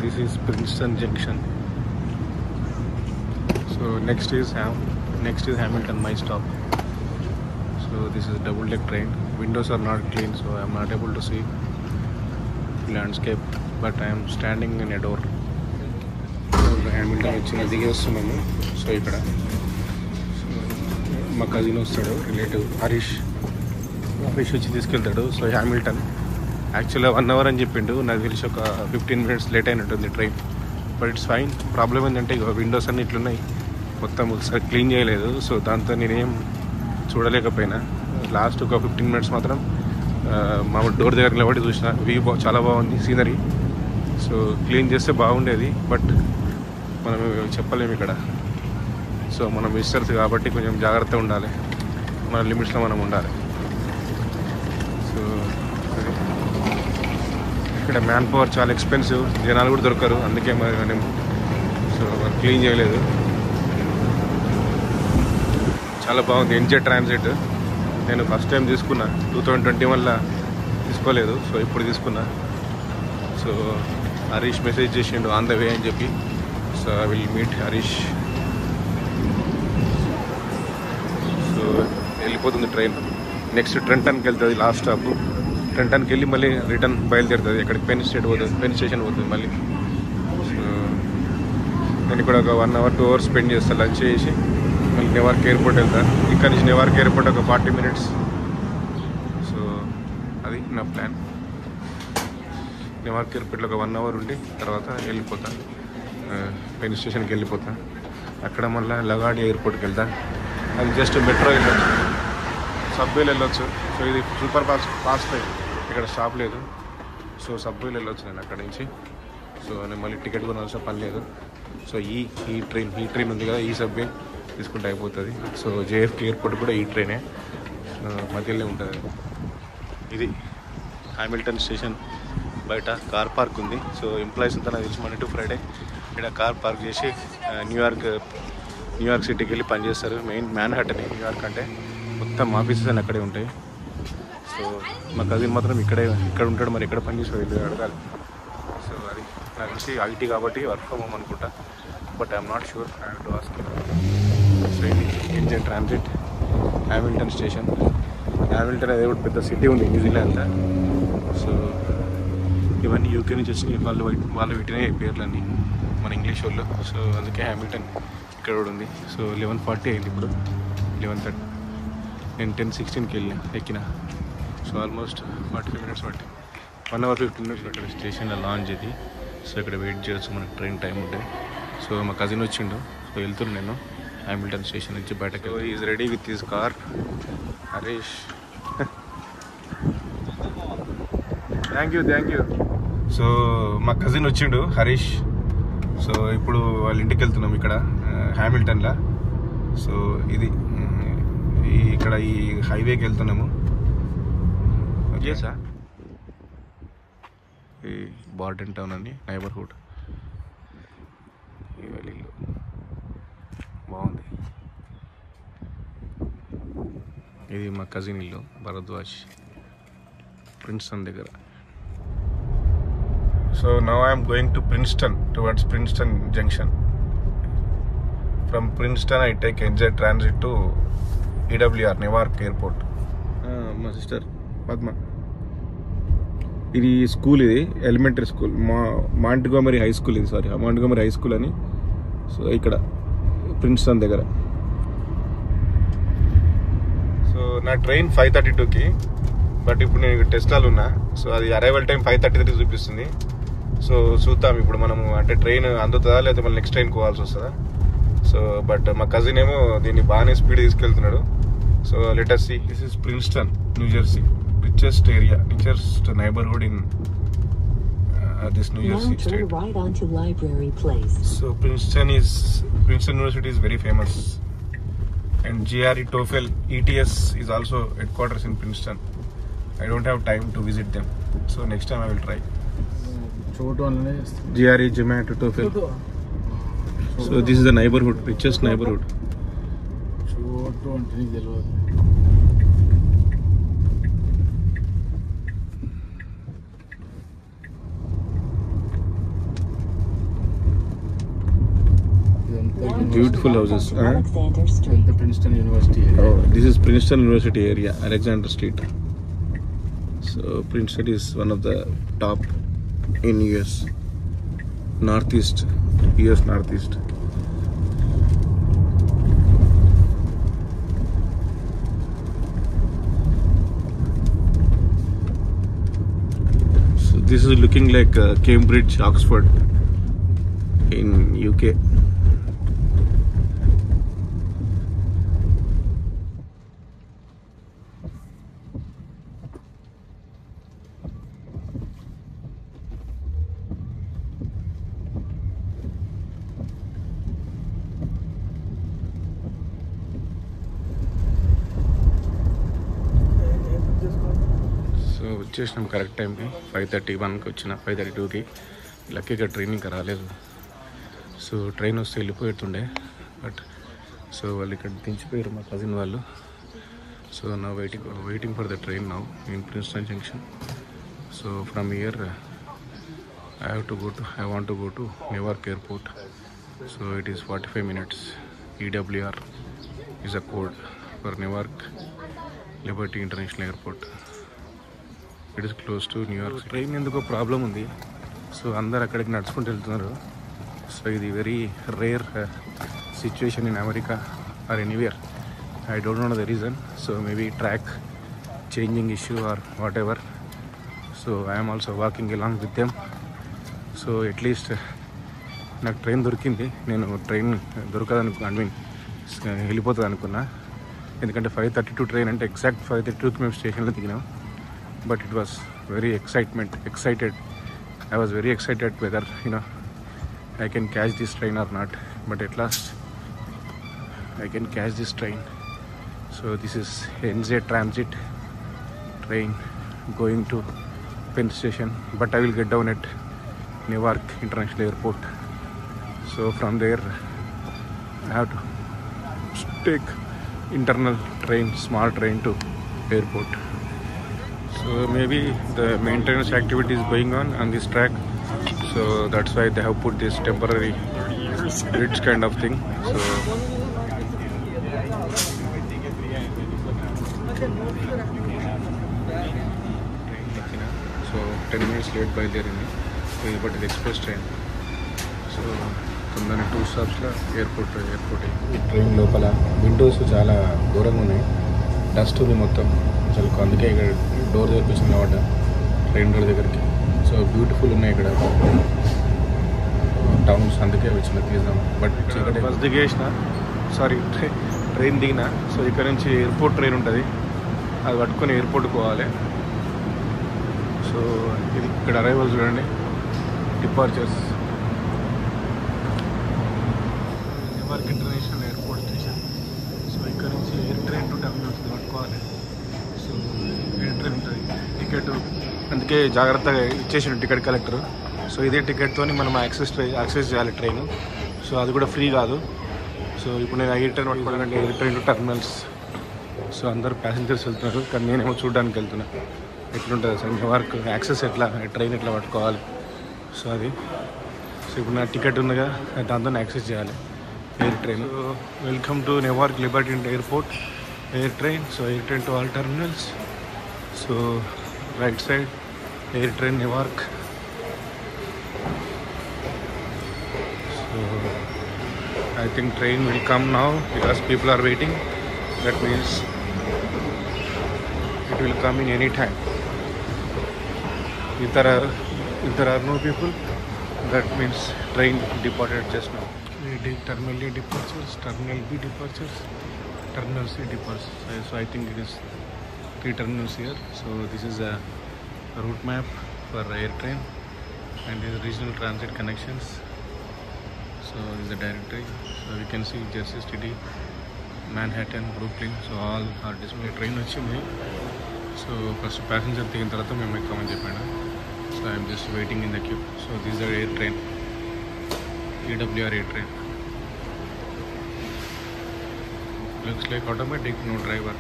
this is Princeton Junction. So next is Hamilton, my stop. So this is a double deck train. Windows are not clean, so I am not able to see landscape, but I am standing in a door. So Hamilton వచ్చిన దిగేస్తున్నాము. So ఇక్కడ మా cousin వస్తాడు, relative Harish వచ్చి తీసుకెళ్తాడు. So Hamilton యాక్చువల్గా 1 hour అని చెప్పిండు, నాకు తెలిసి ఒక 15 minutes లేట్ అయినట్టుంది train. But it's fine. Problem ఏంటంటే ఇక విండోస్ అన్ని ఇట్లున్నాయి, మొత్తం ఒకసారి క్లీన్ చేయలేదు. సో దాంతో నేనేం చూడలేకపోయినా. లాస్ట్ ఒక 15 minutes మాత్రం మా డోర్ దగ్గర నిలబడి చూసిన. వ్యూ చాలా బాగుంది, సీనరీ. సో క్లీన్ చేస్తే బాగుండేది, బట్ మనం చెప్పలేము ఇక్కడ. సో మనం విజిటర్స్ కాబట్టి కొంచెం జాగ్రత్తగా ఉండాలి, మన లిమిట్స్లో మనం ఉండాలి. సో ఇక్కడ మ్యాన్ పవర్ చాలా ఎక్స్పెన్సివ్, జనాలు కూడా దొరకరు, అందుకే మరి మనం సో క్లీన్ చేయలేదు. చాలా బాగుంది ఎన్జే ట్రాన్సిట్. నేను ఫస్ట్ టైం తీసుకున్నా, 2021లో తీసుకోలేదు. సో ఇప్పుడు తీసుకున్నా. సో హరీష్ మెసేజ్ చేసిండు ఆన్ ద వే అని చెప్పి. So I will meet Harish. So వెళ్ళిపోతుంది ట్రైన్. నెక్స్ట్ ట్రెంటన్కి వెళ్తుంది, లాస్ట్ స్టాప్. ట్రెంటన్కి వెళ్ళి మళ్ళీ రిటర్న్ బయలుదేరుతుంది. ఇక్కడికి పెన్ స్టేషన్ పోతుంది మళ్ళీ. సో నేను ఇక్కడ ఒక 1 hour 2 hours స్పెండ్ చేస్తాను, లంచ్ చేసి మళ్ళీ నెవార్క్ ఎయిర్పోర్ట్ వెళ్తాను. ఇక్కడ నుంచి నెవార్క్ ఎయిర్పోర్ట్ ఒక 40 minutes. సో అది నా ప్లాన్. నెవార్క్ ఎయిర్పోర్ట్లో ఒక 1 hour ఉండి తర్వాత వెళ్ళిపోతాను, పెన్ స్టేషన్కి వెళ్ళిపోతాను. అక్కడ మళ్ళీ లగాడి ఎయిర్పోర్ట్కి వెళ్తాను. అది జస్ట్ మెట్రో వెళ్ళొచ్చు, సబ్వేలు వెళ్ళొచ్చు. సో ఇది సూపర్ ఫాస్ట్ ట్రైన్, ఇక్కడ స్టాప్ లేదు. సో సబ్వేలు వెళ్ళొచ్చు నేను అక్కడి నుంచి. సో నేను మళ్ళీ టికెట్ కొనాల్సిన పని లేదు. సో ఈ ట్రైన్ ఉంది కదా, ఈ సబ్వే తీసుకుంటే అయిపోతుంది. సో జేఎఫ్కే ఎయిర్పోర్ట్ కూడా ఈ ట్రైనే మధ్యలో ఉంటుంది. ఇది హ్యామిల్టన్ స్టేషన్ బయట కార్ పార్క్ ఉంది. సో ఎంప్లాయీస్ అంతా నాకు తెలిసి Monday to Friday ఇక్కడ కార్ పార్క్ చేసి న్యూయార్క్ సిటీకి వెళ్ళి పనిచేస్తారు. మెయిన్ మ్యాన్హాటన్ న్యూయార్క్ అంటే, మొత్తం ఆఫీసెస్ అని అక్కడే ఉంటాయి. సో మా కజిన్ మాత్రం ఇక్కడ ఉంటాడు, మరి ఎక్కడ పని చేసి వెళ్ళి అడగాలి. సో అది నాకు తెలిసి ఐటీ కాబట్టి వర్క్ ఫ్రమ్ హోమ్ అనుకుంటా, but I'm not sure. I have to ask. So ఇది Indian transit Hamilton station. Hamilton అనేది కూడా పెద్ద సిటీ ఉంది న్యూజిలాండ్. సో ఇవన్నీ యూకే నుంచి వచ్చి వాళ్ళు పెట్టిన పేర్లన్నీ మన ఇంగ్లీష్ వాళ్ళు. సో అందుకే హ్యామిల్టన్ ఇక్కడ కూడా ఉంది. సో 11:40 అయింది, ఇప్పుడు 11:30. నేను 10:16కి ఎక్కిన. సో ఆల్మోస్ట్ 45 minutes పట్టి, 1 hour 15 minutes పట్టింది స్టేషన్లో లాంచ్ ఇది. సో ఇక్కడ వెయిట్ చేయొచ్చు, మనకు ట్రైన్ టైం ఉంటే. సో మా కజిన్ వచ్చిండు, సో వెళ్తున్నాను నేను హ్యామిల్టన్ స్టేషన్ నుంచి బయటకు. So is ready with his car. Harish thank you. So మా కజిన్ వచ్చిండు హరీష్. సో ఇప్పుడు వాళ్ళ ఇంటికి వెళ్తున్నాం ఇక్కడ హ్యామిల్టన్లో. సో ఇది ఇక్కడ ఈ హైవేకి వెళ్తున్నాము. ఓకే సార్, ఈ బార్డెన్ టౌన్ అని నైబర్హుడ్. ఇల్లు బాగుంది. ఇది మా కజిన్ ఇల్లు, భరద్వాజ్, ప్రిన్స్టన్ దగ్గర. So now I am going to Princeton, towards Princeton Junction. From Princeton I take NJ Transit to EWR, Newark Airport. My sister Padma. ఇది స్కూల్, ఇది ఎలిమెంటరీ స్కూల్, మాంట్గోమరీ హై స్కూల్. ఇది మాంట్గోమరీ high school అని. So ఇక్కడ Princeton దగ్గర. So నా train 5:32కి, but ఇప్పుడు నేను టెస్లాలో ఉన్నా. సో అది అరైవల్ టైం 5:33 చూపిస్తుంది. సో చూద్దాం ఇప్పుడు మనము, అంటే ట్రైన్ అందుతుందా లేదా మళ్ళీ నెక్స్ట్ ట్రైన్ పోవాల్సి వస్తుందా. సో బట్ మా కజిన్ ఏమో దీన్ని బాగానే స్పీడ్ తీసుకెళ్తున్నాడు. So let us see. This is Princeton, New Jersey, richest area, richest neighborhood in this New Jersey state. Right onto Library Place. So Princeton University is very famous, and GRE, TOEFL, ETS is also headquarters in Princeton. I don't have time to visit them, so next time I will try. GRE, GMAT, TOEFL. So this is the neighborhood, richest neighborhood. Beautiful houses. Alexander Street. The Princeton University area. This is Princeton university area, Alexander street. So Princeton is one of the top in US north east. So this is looking like Cambridge, Oxford in UK. So వచ్చేసినాం correct టైంకి. 5:31కి వచ్చిన, 5:32కి. లక్కీగా train ఇంకా రాలేదు. So train వస్తే వెళ్ళిపోతుండే, but so వాళ్ళు ఇక్కడ దించిపోయారు మా కజిన్ వాళ్ళు. సో నా waiting for the train now in Princeton junction. So from here I want to go to Newark Airport. So it is 45 minutes. EWR is a code for Newark Liberty International Airport. It is close to New York. Train ఎందుకో problem ఉంది. So అందరు అక్కడికి నడుచుకుంటూ వెళ్తున్నారు. So ఇది very rare situation in America or anywhere. I don't know the reason. So maybe track changing issue or what ever. So I'm also walking along with them. So at least నాకు train దొరికింది. నేను train వెళ్ళిపోతుంది అనుకున్నా. ఎందుకంటే 5:32 train అంటే exact 5:32కి మేము స్టేషన్లో దిగినాం. But it was very excited. I was very excited whether I can catch this train or not. But at last I can catch this train. So this is NZ Transit train going to Penn Station. But I will get down at Newark International Airport. So from there I have to take internal train, small train to airport. So maybe the maintenance activity is going on this track. So that's why they have put this temporary bridge kind of thing. So so 10 minutes late బయలుదేరింది. But ఇది express train. So తొందర 2 స్టాప్స్లో airport. ఈ train లోపల Windows చాలా దూరంగా ఉన్నాయి. Dust ఉంది మొత్తం అసలు. అందుకే ఇక్కడ డోర్ దగ్గరికి వచ్చింది అన్నమాట, ట్రైన్ డోర్ దగ్గరికి. సో బ్యూటిఫుల్ ఉన్నాయి ఇక్కడ టౌన్స్, అందుకే వచ్చిన తీద్దాం. బట్ ఇక్కడ బస్ దిగేసిన, ట్రైన్ దిగిన. సో ఇక్కడ నుంచి ఎయిర్పోర్ట్ ట్రైన్ ఉంటుంది, అది పట్టుకొని ఎయిర్పోర్ట్కి పోవాలి. సో ఇది ఇక్కడ అరైవల్ చూడండి, departures. Newark international airport station. So ఇక్కడ నుంచి ఎయిర్ ట్రైన్ టు టెర్మినల్స్ పట్టుకోవాలి. సో ఎయిర్ ట్రైన్ ఉంటుంది, టికెట్ అందుకే జాగ్రత్తగా ఇచ్చేసిన టికెట్ కలెక్టర్. సో ఇదే టికెట్తో మనం యాక్సెస్ చేయాలి ట్రైన్. సో అది కూడా ఫ్రీ కాదు. సో ఇప్పుడు నేను ఎయిర్ ట్రైన్ పట్టుకోవాలంటే air train to terminals. So అందరూ ప్యాసింజర్స్ వెళ్తున్నారు, కానీ నేనేమో చూడడానికి వెళ్తున్నా ఎట్లుంటుంది అసలు నెవార్క్ యాక్సెస్ ఎట్లా, ట్రైన్ ఎట్లా పట్టుకోవాలి. సో అది సో ఇప్పుడు నా టికెట్ ఉందిగా, దాంతో యాక్సెస్ చేయాలి air train. So welcome to Newark Liberty airport air train. So air train to all terminals. So right side air train Newark. So I think train will come now because people are waiting. That means it will come in any time. If there are no people, that means train departed just now. Terminal A departures, Terminal B departures, Terminal C departures. So I think it is 3 terminals here. So this is a route map for air train and these regional transit connections. So this is the directory. So we can see Jersey City, Manhattan, Brooklyn. So all are displayed. Train వచ్చింది. So first passenger దిగిన తర్వాత మేము ఎక్కామని చెప్పాను. So I am just waiting in the queue. So this is the air train, EWR air train. Looks like automatic, no driver.